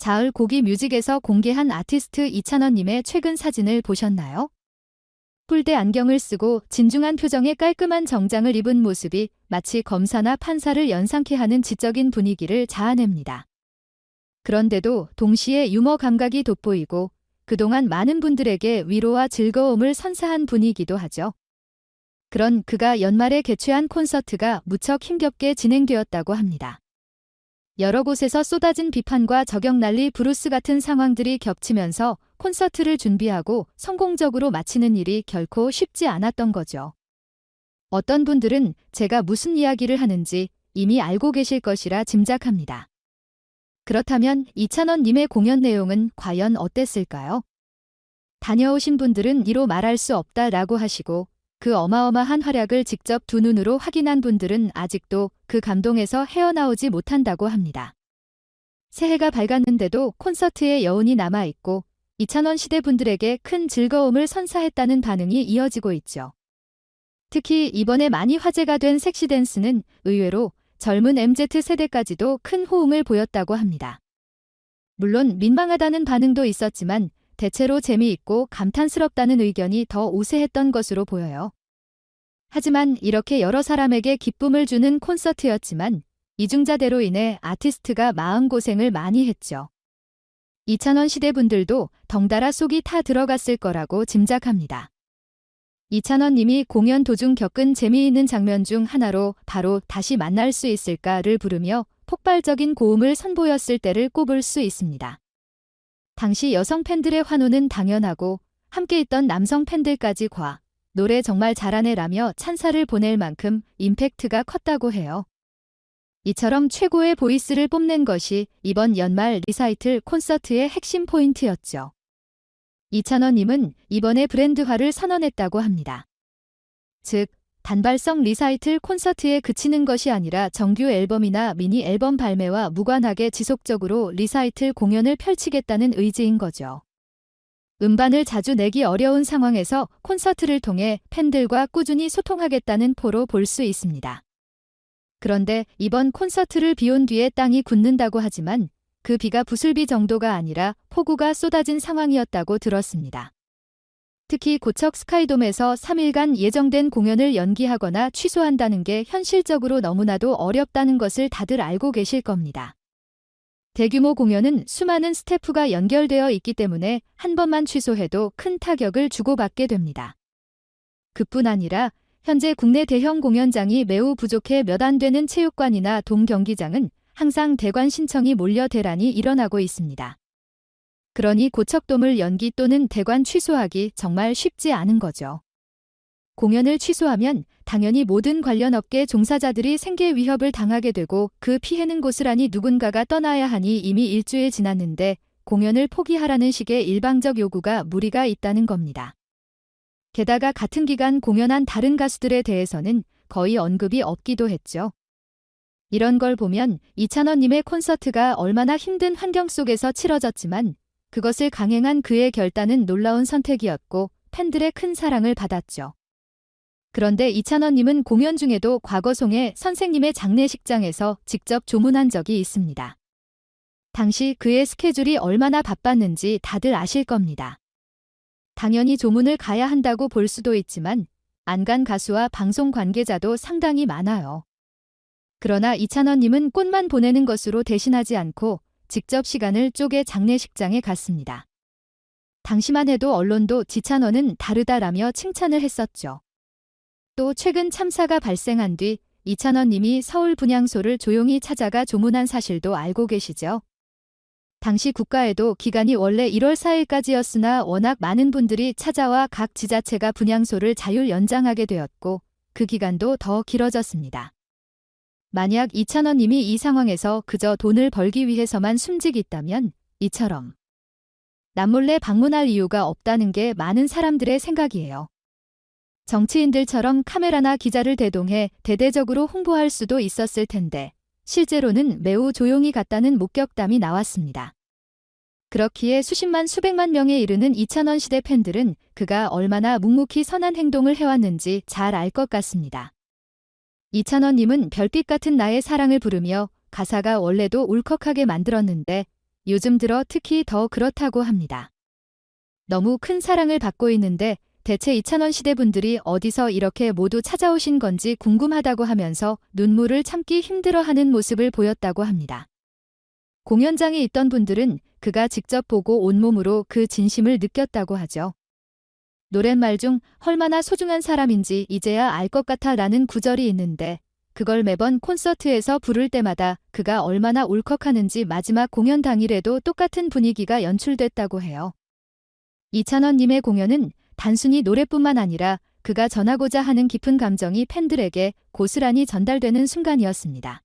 자을 고기 뮤직에서 공개한 아티스트 이찬원님의 최근 사진을 보셨나요? 뿔대 안경을 쓰고 진중한 표정의 깔끔한 정장을 입은 모습이 마치 검사나 판사를 연상케 하는 지적인 분위기를 자아냅니다. 그런데도 동시에 유머 감각이 돋보이고 그동안 많은 분들에게 위로와 즐거움을 선사한 분이기도 하죠. 그런 그가 연말에 개최한 콘서트가 무척 힘겹게 진행되었다고 합니다. 여러 곳에서 쏟아진 비판과 저격 난리 브루스 같은 상황들이 겹치면서 콘서트를 준비하고 성공적으로 마치는 일이 결코 쉽지 않았던 거죠. 어떤 분들은 제가 무슨 이야기를 하는지 이미 알고 계실 것이라 짐작합니다. 그렇다면 이찬원님의 공연 내용은 과연 어땠을까요? 다녀오신 분들은 이로 말할 수 없다라고 하시고 그 어마어마한 활약을 직접 두 눈으로 확인한 분들은 아직도 그 감동에서 헤어나오지 못한다고 합니다. 새해가 밝았는데도 콘서트의 여운이 남아있고 이찬원 시대 분들에게 큰 즐거움을 선사했다는 반응이 이어지고 있죠. 특히 이번에 많이 화제가 된 섹시 댄스는 의외로 젊은 MZ세대까지도 큰 호응을 보였다고 합니다. 물론 민망하다는 반응도 있었지만 대체로 재미있고 감탄스럽다는 의견이 더 우세했던 것으로 보여요. 하지만 이렇게 여러 사람에게 기쁨을 주는 콘서트였지만 이중자대로 인해 아티스트가 마음고생을 많이 했죠. 이찬원 시대 분들도 덩달아 속이 타 들어갔을 거라고 짐작합니다. 이찬원 님이 공연 도중 겪은 재미있는 장면 중 하나로 바로 다시 만날 수 있을까를 부르며 폭발적인 고음을 선보였을 때를 꼽을 수 있습니다. 당시 여성 팬들의 환호는 당연하고 함께 있던 남성 팬들까지 노래 정말 잘하네라며 찬사를 보낼 만큼 임팩트가 컸다고 해요. 이처럼 최고의 보이스를 뽐낸 것이 이번 연말 리사이틀 콘서트의 핵심 포인트였죠. 이찬원님은 이번에 브랜드화를 선언했다고 합니다. 즉, 단발성 리사이틀 콘서트에 그치는 것이 아니라 정규 앨범이나 미니 앨범 발매와 무관하게 지속적으로 리사이틀 공연을 펼치겠다는 의지인 거죠. 음반을 자주 내기 어려운 상황에서 콘서트를 통해 팬들과 꾸준히 소통하겠다는 포로 볼 수 있습니다. 그런데 이번 콘서트를 비온 뒤에 땅이 굳는다고 하지만 그 비가 부슬비 정도가 아니라 폭우가 쏟아진 상황이었다고 들었습니다. 특히 고척 스카이돔에서 3일간 예정된 공연을 연기하거나 취소한다는 게 현실적으로 너무나도 어렵다는 것을 다들 알고 계실 겁니다. 대규모 공연은 수많은 스태프가 연결되어 있기 때문에 한 번만 취소해도 큰 타격을 주고받게 됩니다. 그뿐 아니라 현재 국내 대형 공연장이 매우 부족해 몇 안 되는 체육관이나 돔 경기장은 항상 대관 신청이 몰려 대란이 일어나고 있습니다. 그러니 고척돔을 연기 또는 대관 취소하기 정말 쉽지 않은 거죠. 공연을 취소하면 당연히 모든 관련 업계 종사자들이 생계 위협을 당하게 되고 그 피해는 고스란히 누군가가 떠나야 하니 이미 일주일 지났는데 공연을 포기하라는 식의 일방적 요구가 무리가 있다는 겁니다. 게다가 같은 기간 공연한 다른 가수들에 대해서는 거의 언급이 없기도 했죠. 이런 걸 보면 이찬원님의 콘서트가 얼마나 힘든 환경 속에서 치러졌지만 그것을 강행한 그의 결단은 놀라운 선택이었고 팬들의 큰 사랑을 받았죠. 그런데 이찬원님은 공연 중에도 과거송의 선생님의 장례식장에서 직접 조문한 적이 있습니다. 당시 그의 스케줄이 얼마나 바빴는지 다들 아실 겁니다. 당연히 조문을 가야 한다고 볼 수도 있지만 안 간 가수와 방송 관계자도 상당히 많아요. 그러나 이찬원님은 꽃만 보내는 것으로 대신하지 않고 직접 시간을 쪼개 장례식장에 갔습니다. 당시만 해도 언론도 지찬원은 다르다라며 칭찬을 했었죠. 또 최근 참사가 발생한 뒤 이찬원님이 서울 분향소를 조용히 찾아가 조문한 사실도 알고 계시죠? 당시 국가에도 기간이 원래 1월 4일까지였으나 워낙 많은 분들이 찾아와 각 지자체가 분향소를 자율 연장하게 되었고 그 기간도 더 길어졌습니다. 만약 이찬원님이 이 상황에서 그저 돈을 벌기 위해서만 숨지겠다면 이처럼 남몰래 방문할 이유가 없다는 게 많은 사람들의 생각이에요. 정치인들처럼 카메라나 기자를 대동해 대대적으로 홍보할 수도 있었을 텐데 실제로는 매우 조용히 갔다는 목격담이 나왔습니다. 그렇기에 수십만 수백만 명에 이르는 이찬원 시대 팬들은 그가 얼마나 묵묵히 선한 행동을 해왔는지 잘 알 것 같습니다. 이찬원님은 별빛 같은 나의 사랑을 부르며 가사가 원래도 울컥하게 만들었는데 요즘 들어 특히 더 그렇다고 합니다. 너무 큰 사랑을 받고 있는데 대체 이찬원 시대분들이 어디서 이렇게 모두 찾아오신 건지 궁금하다고 하면서 눈물을 참기 힘들어하는 모습을 보였다고 합니다. 공연장에 있던 분들은 그가 직접 보고 온몸으로 그 진심을 느꼈다고 하죠. 노랫말 중 얼마나 소중한 사람인지 이제야 알 것 같아 라는 구절이 있는데 그걸 매번 콘서트에서 부를 때마다 그가 얼마나 울컥하는지 마지막 공연 당일에도 똑같은 분위기가 연출됐다고 해요. 이찬원님의 공연은 단순히 노래뿐만 아니라 그가 전하고자 하는 깊은 감정이 팬들에게 고스란히 전달되는 순간이었습니다.